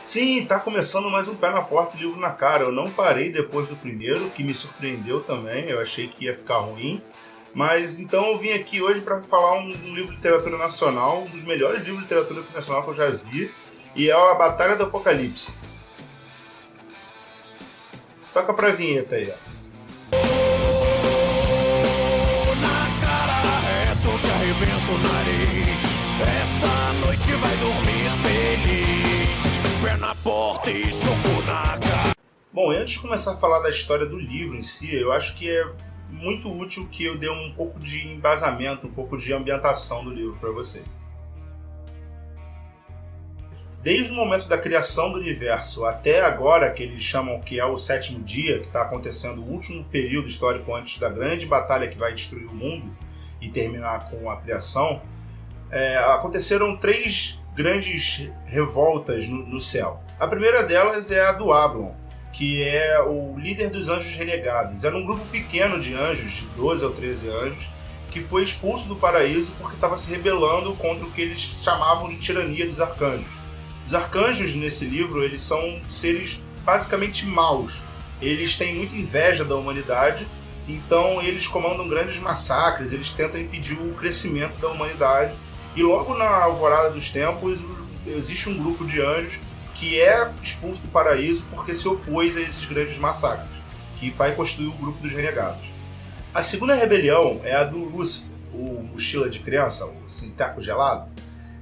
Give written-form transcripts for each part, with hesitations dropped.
Sim, tá começando mais um Pé na Porta e Livro na Cara. Eu não parei depois do primeiro, que me surpreendeu também. Eu achei que ia ficar ruim. Mas então eu vim aqui hoje para falar um livro de literatura nacional, um dos melhores livros de literatura nacional que eu já vi, e é A Batalha do Apocalipse. Toca pra vinheta aí, ó. Arrebenta o nariz. Essa noite vai dormir feliz. Pé na porta e soco na cara. Bom, antes de começar a falar da história do livro em si, eu acho que é muito útil que eu dê um pouco de embasamento, um pouco de ambientação do livro para você. Desde o momento da criação do universo até agora, que eles chamam que é o sétimo dia, que está acontecendo o último período histórico antes da grande batalha que vai destruir o mundo e terminar com a criação, aconteceram 3 grandes revoltas no céu. A primeira delas é a do Ablon, que é o líder dos anjos renegados. Era um grupo pequeno de anjos, de 12 ou 13 anjos, que foi expulso do paraíso porque estava se rebelando contra o que eles chamavam de tirania dos arcanjos. Os arcanjos, nesse livro, eles são seres basicamente maus. Eles têm muita inveja da humanidade, então eles comandam grandes massacres, eles tentam impedir o crescimento da humanidade. E logo na alvorada dos tempos, existe um grupo de anjos que é expulso do paraíso porque se opôs a esses grandes massacres, que vai constituir o grupo dos renegados. A segunda rebelião é a do Lúcifer, o mochila de criança, o sinteco gelado.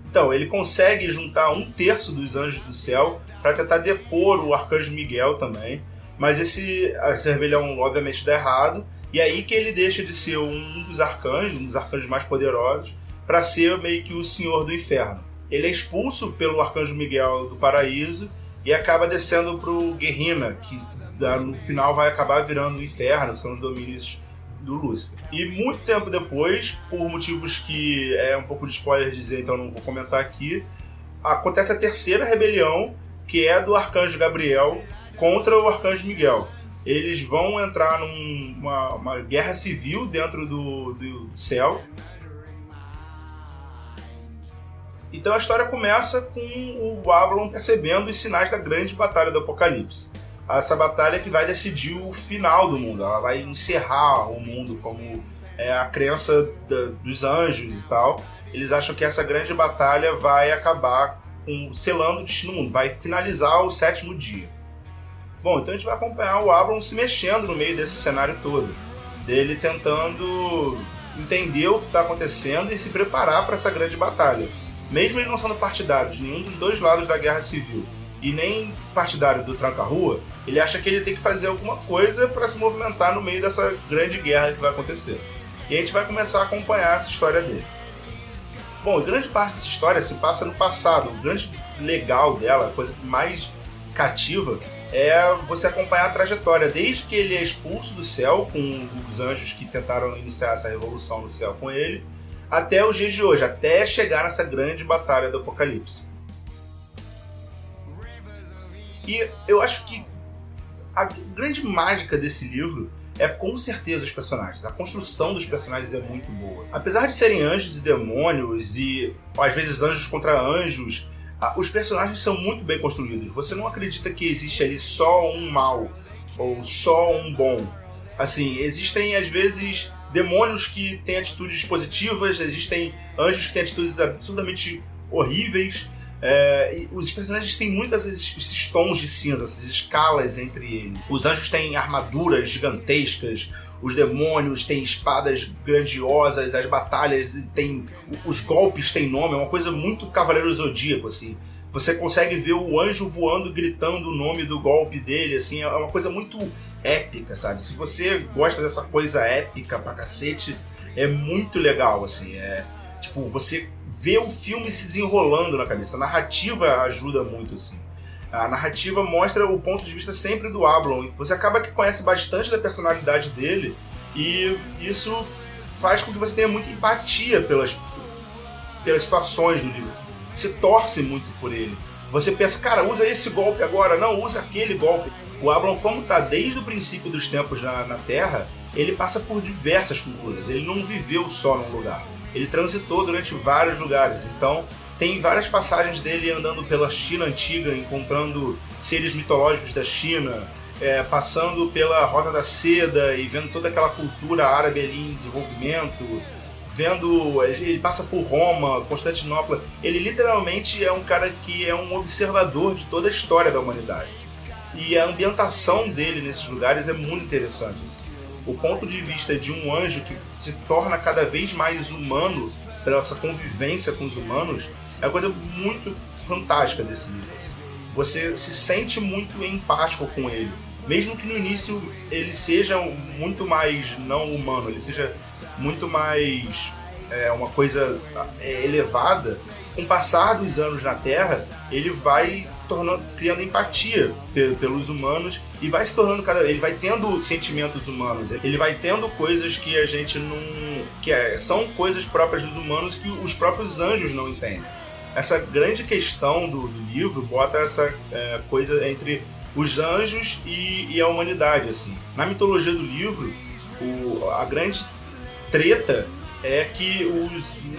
Então, ele consegue juntar 1/3 dos anjos do céu para tentar depor o arcanjo Miguel também, mas essa rebelião obviamente dá errado, e aí que ele deixa de ser um dos arcanjos mais poderosos, para ser meio que o senhor do inferno. Ele é expulso pelo arcanjo Miguel do paraíso e acaba descendo para o Gehenna, que no final vai acabar virando o inferno, que são os domínios do Lúcifer. E muito tempo depois, por motivos que é um pouco de spoiler dizer, então não vou comentar aqui, acontece a terceira rebelião, que é do arcanjo Gabriel contra o arcanjo Miguel. Eles vão entrar numa guerra civil dentro do céu. Então a história começa com o Ablon percebendo os sinais da grande batalha do Apocalipse. Essa batalha que vai decidir o final do mundo, ela vai encerrar o mundo como a crença dos anjos e tal. Eles acham que essa grande batalha vai acabar selando o destino do mundo, vai finalizar o sétimo dia. Bom, então a gente vai acompanhar o Ablon se mexendo no meio desse cenário todo, dele tentando entender o que está acontecendo e se preparar para essa grande batalha. Mesmo ele não sendo partidário de nenhum dos dois lados da guerra civil e nem partidário do tranca-rua, ele acha que ele tem que fazer alguma coisa para se movimentar no meio dessa grande guerra que vai acontecer. E a gente vai começar a acompanhar essa história dele. Bom, grande parte dessa história se passa no passado. O grande legal dela, a coisa mais cativa, é você acompanhar a trajetória, desde que ele é expulso do céu com os anjos que tentaram iniciar essa revolução no céu com ele, até os dias de hoje, até chegar nessa grande batalha do Apocalipse. E eu acho que a grande mágica desse livro é com certeza os personagens. A construção dos personagens é muito boa. Apesar de serem anjos e demônios e às vezes anjos contra anjos, os personagens são muito bem construídos. Você não acredita que existe ali só um mal ou só um bom. Assim, existem às vezes demônios que têm atitudes positivas, existem anjos que têm atitudes absurdamente horríveis. E os personagens têm muitos esses tons de cinza, essas escalas entre eles. Os anjos têm armaduras gigantescas, os demônios têm espadas grandiosas, as batalhas têm... os golpes têm nome, é uma coisa muito Cavaleiro Zodíaco, assim. Você consegue ver o anjo voando, gritando o nome do golpe dele, assim, é uma coisa muito épica, sabe? Se você gosta dessa coisa épica pra cacete, é muito legal, assim. Tipo, você vê o filme se desenrolando na cabeça. A narrativa ajuda muito, assim. A narrativa mostra o ponto de vista sempre do Ablon. Você acaba que conhece bastante da personalidade dele e isso faz com que você tenha muita empatia pelas situações do livro. Assim. Você torce muito por ele. Você pensa, cara, usa esse golpe agora. Não, usa aquele golpe. O Ablon, como está desde o princípio dos tempos na Terra, ele passa por diversas culturas. Ele não viveu só num lugar. Ele transitou durante vários lugares. Então, Tem várias passagens dele andando pela China antiga, encontrando seres mitológicos da China, passando pela Rota da Seda e vendo toda aquela cultura árabe ali em desenvolvimento, ele passa por Roma, Constantinopla. Ele literalmente é um cara que é um observador de toda a história da humanidade. E a ambientação dele nesses lugares é muito interessante. Assim. O ponto de vista de um anjo que se torna cada vez mais humano pela essa convivência com os humanos é uma coisa muito fantástica desse livro. Assim. Você se sente muito empático com ele. Mesmo que no início ele seja muito mais não humano, ele seja muito mais uma coisa elevada, com o passar dos anos na Terra, ele vai criando empatia pelos humanos e vai se tornando ele vai tendo sentimentos humanos, ele vai tendo coisas que a gente não... são coisas próprias dos humanos que os próprios anjos não entendem. Essa grande questão do livro bota essa coisa entre os anjos e a humanidade, assim. Na mitologia do livro, a grande treta é que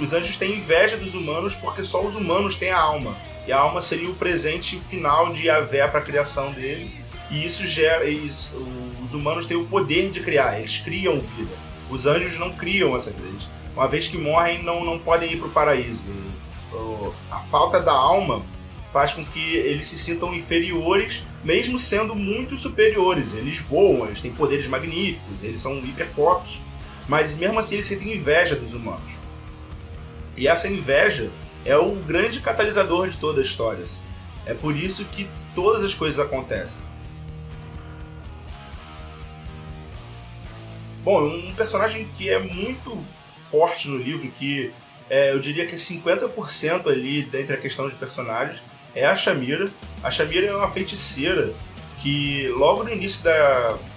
os anjos têm inveja dos humanos porque só os humanos têm a alma. E a alma seria o presente final de Yahvé para a criação dele. E isso gera... os humanos têm o poder de criar, eles criam vida. Os anjos não criam essa vida. Uma vez que morrem, não podem ir para o paraíso. A falta da alma faz com que eles se sintam inferiores, mesmo sendo muito superiores. Eles voam, eles têm poderes magníficos, eles são hiper fortes, mas mesmo assim eles sentem inveja dos humanos. E essa inveja é o grande catalisador de toda a história. Assim. É por isso que todas as coisas acontecem. Bom, um personagem que é muito forte no livro, que eu diria que é 50% ali dentre a questão de personagens, é a Shamira. A Shamira é uma feiticeira que logo no início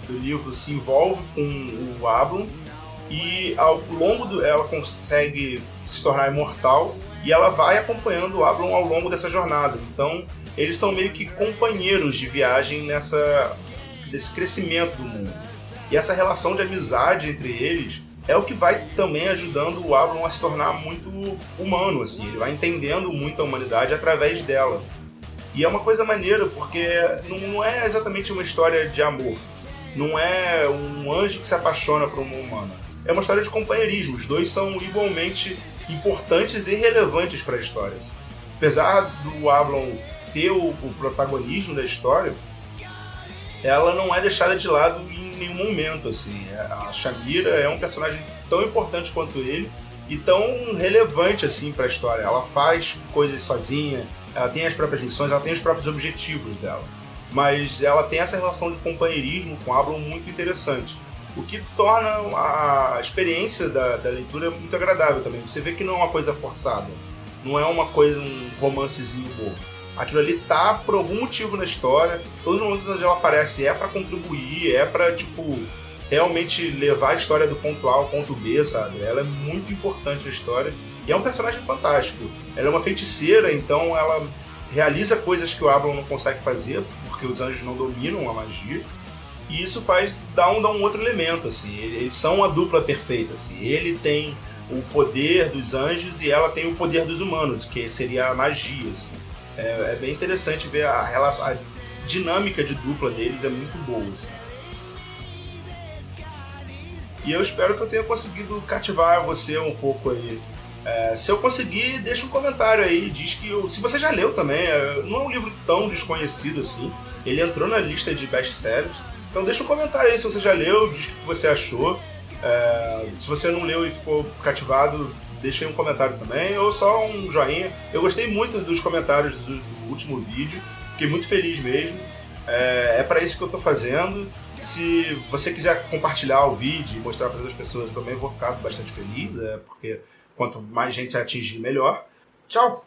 do livro se envolve com o Ablon e ao longo ela consegue se tornar imortal e ela vai acompanhando o Ablon ao longo dessa jornada. Então eles são meio que companheiros de viagem desse crescimento do mundo. E essa relação de amizade entre eles é o que vai também ajudando o Ablon a se tornar muito humano, assim. Ele vai entendendo muito a humanidade através dela. E é uma coisa maneira, porque não é exatamente uma história de amor. Não é um anjo que se apaixona por uma humana. É uma história de companheirismo. Os dois são igualmente importantes e relevantes para a história. Assim. Apesar do Ablon ter o protagonismo da história, ela não é deixada de lado em nenhum momento, assim. A Shamira é um personagem tão importante quanto ele e tão relevante, assim, para a história. Ela faz coisas sozinha, ela tem as próprias missões, ela tem os próprios objetivos dela. Mas ela tem essa relação de companheirismo com Ablon muito interessante. O que torna a experiência da leitura muito agradável também. Você vê que não é uma coisa forçada. Não é uma coisa, um romancezinho bobo. Aquilo ali tá por algum motivo na história. Todos os momentos onde ela aparece é pra contribuir, é pra, realmente levar a história do ponto A ao ponto B, sabe? Ela é muito importante na história. E é um personagem fantástico. Ela é uma feiticeira, então ela realiza coisas que o Ablon não consegue fazer, porque os anjos não dominam a magia. E isso dá um outro elemento, assim. Eles são uma dupla perfeita, assim. Ele tem o poder dos anjos e ela tem o poder dos humanos, que seria a magia, assim. É bem interessante ver a dinâmica de dupla deles, é muito boa, assim. E eu espero que eu tenha conseguido cativar você um pouco aí. Se eu conseguir, deixa um comentário aí, diz que se você já leu também, não é um livro tão desconhecido assim, ele entrou na lista de best-sellers, então deixa um comentário aí se você já leu, diz o que você achou. Se você não leu e ficou cativado, deixa aí um comentário também, ou só um joinha. Eu gostei muito dos comentários do último vídeo, fiquei muito feliz mesmo. É para isso que eu tô fazendo. Se você quiser compartilhar o vídeo e mostrar para outras pessoas, eu também vou ficar bastante feliz, porque quanto mais gente atingir, melhor. Tchau!